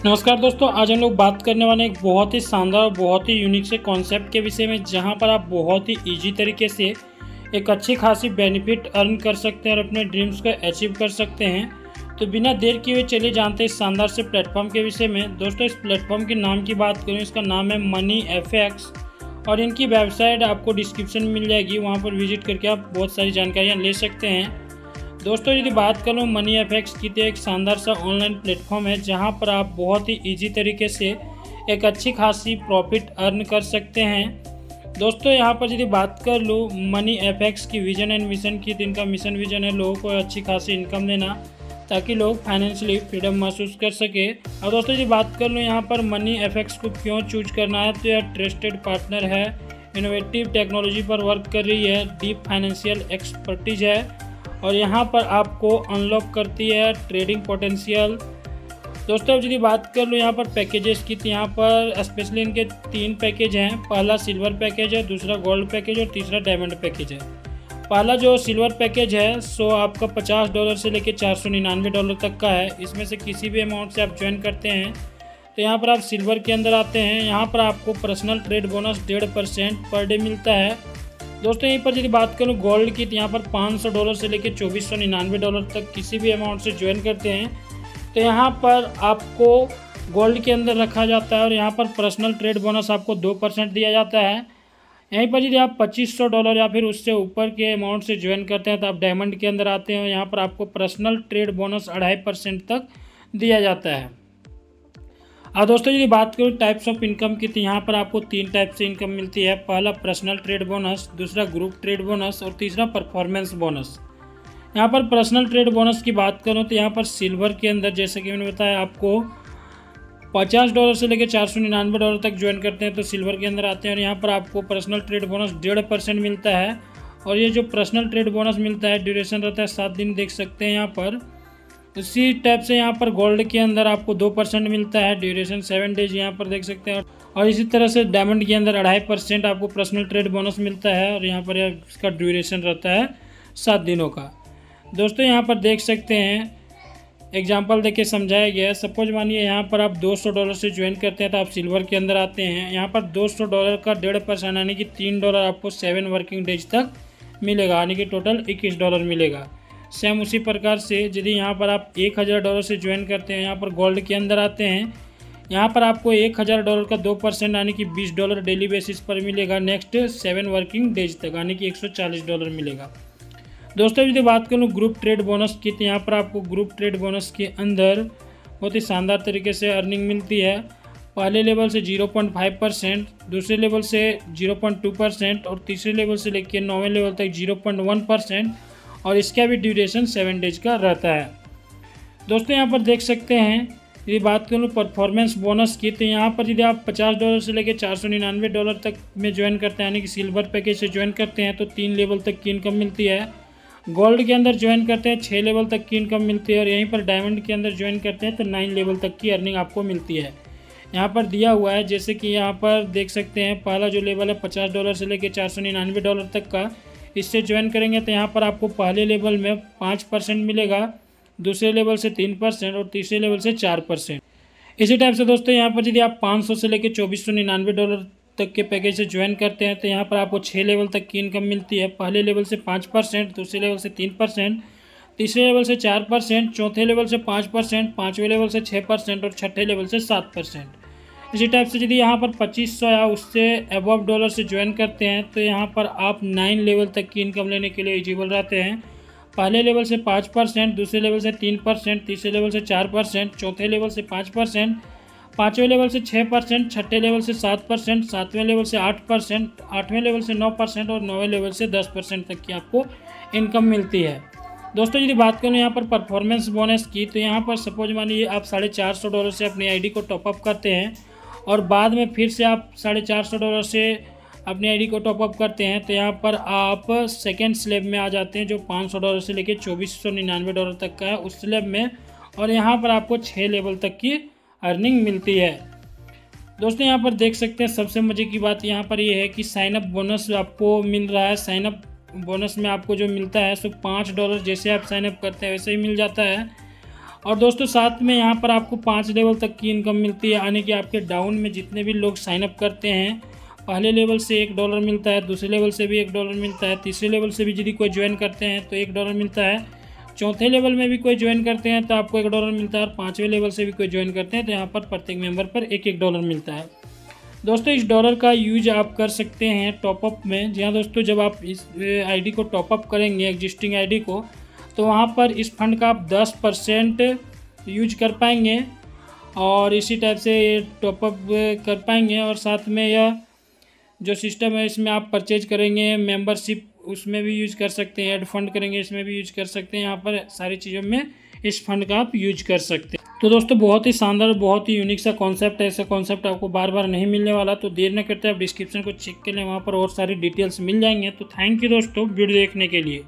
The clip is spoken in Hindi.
नमस्कार दोस्तों, आज हम लोग बात करने वाले एक बहुत ही शानदार और बहुत ही यूनिक से कॉन्सेप्ट के विषय में, जहां पर आप बहुत ही इजी तरीके से एक अच्छी खासी बेनिफिट अर्न कर सकते हैं और अपने ड्रीम्स को अचीव कर सकते हैं। तो बिना देर किए हुए चलिए जानते हैं इस शानदार से प्लेटफॉर्म के विषय में। दोस्तों, इस प्लेटफॉर्म के नाम की बात करूँ, इसका नाम है MoneyFX और इनकी वेबसाइट आपको डिस्क्रिप्शन में मिल जाएगी, वहाँ पर विजिट करके आप बहुत सारी जानकारियाँ ले सकते हैं। दोस्तों, यदि बात करूँ MoneyFX की, तो एक शानदार सा ऑनलाइन प्लेटफॉर्म है जहां पर आप बहुत ही इजी तरीके से एक अच्छी खासी प्रॉफिट अर्न कर सकते हैं। दोस्तों, यहां पर यदि बात कर लूँ MoneyFX की विजन एंड मिशन की, तो इनका मिशन विजन है लोगों को अच्छी खासी इनकम देना ताकि लोग फाइनेंशियली फ्रीडम महसूस कर सके। और दोस्तों, यदि बात कर लूँ यहाँ पर MoneyFX को क्यों चूज करना है, तो यह ट्रस्टेड पार्टनर है, इनोवेटिव टेक्नोलॉजी पर वर्क कर रही है, डीप फाइनेंशियल एक्सपर्टीज है और यहाँ पर आपको अनलॉक करती है ट्रेडिंग पोटेंशियल। दोस्तों, यदि बात कर लूँ यहाँ पर पैकेजेस की, तो यहाँ पर स्पेशली इनके 3 पैकेज हैं। पहला सिल्वर पैकेज है, दूसरा गोल्ड पैकेज और तीसरा डायमंड पैकेज है। पहला जो सिल्वर पैकेज है सो आपका $50 से लेकर $499 तक का है। इसमें से किसी भी अमाउंट से आप ज्वाइन करते हैं तो यहाँ पर आप सिल्वर के अंदर आते हैं। यहाँ पर आपको personal trade bonus 1.5% per day मिलता है। दोस्तों, यहीं पर यदि बात करूँ गोल्ड की, तो यहाँ पर $500 से लेकर $2499 तक किसी भी अमाउंट से ज्वाइन करते हैं तो यहाँ पर आपको गोल्ड के अंदर रखा जाता है और यहाँ पर पर्सनल ट्रेड बोनस आपको 2% दिया जाता है। यहीं पर यदि आप $2500 या फिर उससे ऊपर के अमाउंट से ज्वाइन करते हैं तो आप डायमंड के अंदर आते हैं। यहाँ पर आपको पर्सनल ट्रेड बोनस 2.5% तक दिया जाता है। और दोस्तों, यदि बात करूँ टाइप्स ऑफ इनकम की, तो यहाँ पर आपको 3 टाइप से इनकम मिलती है। पहला पर्सनल ट्रेड बोनस, दूसरा ग्रुप ट्रेड बोनस और तीसरा परफॉर्मेंस बोनस। यहाँ पर पर्सनल ट्रेड बोनस की बात करूँ तो यहाँ पर सिल्वर के अंदर, जैसे कि मैंने बताया, आपको $50 से लेकर $499 तक ज्वाइन करते हैं तो सिल्वर के अंदर आते हैं और यहाँ पर आपको पर्सनल ट्रेड बोनस 1.5% मिलता है। और ये जो पर्सनल ट्रेड बोनस मिलता है, ड्यूरेशन रहता है 7 दिन, देख सकते हैं यहाँ पर। उसी टाइप से यहाँ पर गोल्ड के अंदर आपको 2% मिलता है, ड्यूरेशन 7 डेज, यहाँ पर देख सकते हैं। और इसी तरह से डायमंड के अंदर 2.5% आपको पर्सनल ट्रेड बोनस मिलता है और यहाँ पर इसका ड्यूरेशन रहता है 7 दिनों का। दोस्तों, यहाँ पर देख सकते हैं एग्जाम्पल देके समझाया गया है। सपोज मानिए यहाँ पर आप $200 से ज्वाइन करते हैं तो आप सिल्वर के अंदर आते हैं। यहाँ पर $200 का 1.5% यानी कि $3 आपको 7 वर्किंग डेज तक मिलेगा, यानी कि टोटल $21 मिलेगा। सेम उसी प्रकार से यदि यहाँ पर आप $1000 से ज्वाइन करते हैं, यहाँ पर गोल्ड के अंदर आते हैं, यहाँ पर आपको $1000 का 2% यानी कि $20 डेली बेसिस पर मिलेगा नेक्स्ट 7 वर्किंग डेज तक, यानी कि $140 मिलेगा। दोस्तों, यदि बात करूँ ग्रुप ट्रेड बोनस की, तो यहाँ पर आपको ग्रुप ट्रेड बोनस के अंदर बहुत ही शानदार तरीके से अर्निंग मिलती है। पहले लेवल से 0.5%, दूसरे लेवल से 0.2% और तीसरे लेवल से लेकर 9वें लेवल तक 0.1% और इसका भी ड्यूरेशन 7 डेज का रहता है। दोस्तों, यहाँ पर देख सकते हैं यदि बात करूँ परफॉर्मेंस बोनस की, तो यहाँ पर यदि आप $50 से लेकर $499 तक में ज्वाइन करते हैं, यानी कि सिल्वर पैकेज से ज्वाइन करते हैं तो 3 लेवल तक की इनकम मिलती है। गोल्ड के अंदर ज्वाइन करते हैं 6 लेवल तक की इनकम मिलती है और यहीं पर डायमंड के अंदर ज्वाइन करते हैं तो 9 लेवल तक की अर्निंग आपको मिलती है। यहाँ पर दिया हुआ है, जैसे कि यहाँ पर देख सकते हैं पहला जो लेवल है $50 से लेकर $499 तक का, इससे ज्वाइन करेंगे तो यहाँ पर आपको पहले लेवल में 5% मिलेगा, दूसरे लेवल से 3% और तीसरे लेवल से 4%। इसी टाइप से दोस्तों, यहाँ पर यदि आप 500 से लेकर $2499 तक के पैकेज से ज्वाइन करते हैं तो यहाँ पर आपको 6 लेवल तक की इनकम मिलती है। पहले लेवल से 5%, दूसरे लेवल से 3%, तीसरे लेवल से 4%, चौथे लेवल से 5%, पाँचवें लेवल से 6% और छठे लेवल से 7%। इसी टाइप से यदि यहाँ पर 2500 या उससे अबव डॉलर से ज्वाइन करते हैं तो यहाँ पर आप 9 लेवल तक की इनकम लेने के लिए एलिजिबल रहते हैं। पहले लेवल से 5%, दूसरे लेवल से 3%, तीसरे लेवल से 4%, चौथे लेवल से 5%, पाँचवें लेवल से 6%, छठे लेवल से 7%, सातवें लेवल से 8%, आठवें लेवल से 9% और 9वें लेवल से 10% तक की आपको इनकम मिलती है। दोस्तों, यदि बात करूँ यहाँ पर परफॉर्मेंस बोनस की, तो यहाँ पर सपोज मानिए आप $450 से अपनी आईडी को टॉपअप करते हैं और बाद में फिर से आप $450 से अपनी आईडी को टॉपअप करते हैं तो यहाँ पर आप सेकेंड स्लैब में आ जाते हैं जो $500 से लेकर $2499 तक का है उस स्लैब में, और यहाँ पर आपको 6 लेवल तक की अर्निंग मिलती है। दोस्तों, यहाँ पर देख सकते हैं सबसे मज़े की बात यहाँ पर ये है कि साइनअप बोनस आपको मिल रहा है। साइनअप बोनस में आपको जो मिलता है सो $5 जैसे आप साइनअप करते हैं वैसे ही मिल जाता है। और दोस्तों साथ में यहाँ पर आपको 5 लेवल तक की इनकम मिलती है, यानी कि आपके डाउन में जितने भी लोग साइनअप करते हैं, पहले लेवल से $1 मिलता है, दूसरे लेवल से भी $1 मिलता है, तीसरे लेवल से भी यदि कोई ज्वाइन करते हैं तो $1 मिलता है, चौथे लेवल में भी कोई ज्वाइन करते हैं तो आपको $1 मिलता है, और 5वें लेवल से भी कोई ज्वाइन करते हैं तो यहाँ पर प्रत्येक मेंबर पर $1 मिलता है। दोस्तों इस डॉलर का यूज आप कर सकते हैं टॉपअप में। जी हाँ दोस्तों, जब आप इस आईडी को टॉपअप करेंगे एग्जिस्टिंग आईडी को, तो वहाँ पर इस फंड का आप 10% यूज कर पाएंगे और इसी टाइप से ये टॉपअप कर पाएंगे। और साथ में यह जो सिस्टम है इसमें आप परचेज करेंगे, मेंबरशिप उसमें भी यूज कर सकते हैं, ऐड फंड करेंगे इसमें भी यूज कर सकते हैं। यहाँ पर सारी चीज़ों में इस फंड का आप यूज कर सकते हैं। तो दोस्तों बहुत ही शानदार, बहुत ही यूनिक सा कॉन्सेप्ट है। ऐसा कॉन्सेप्ट आपको बार बार नहीं मिलने वाला, तो देर न करते आप डिस्क्रिप्शन को चेक कर लें, वहाँ पर और सारी डिटेल्स मिल जाएंगे। तो थैंक यू दोस्तों वीडियो देखने के लिए।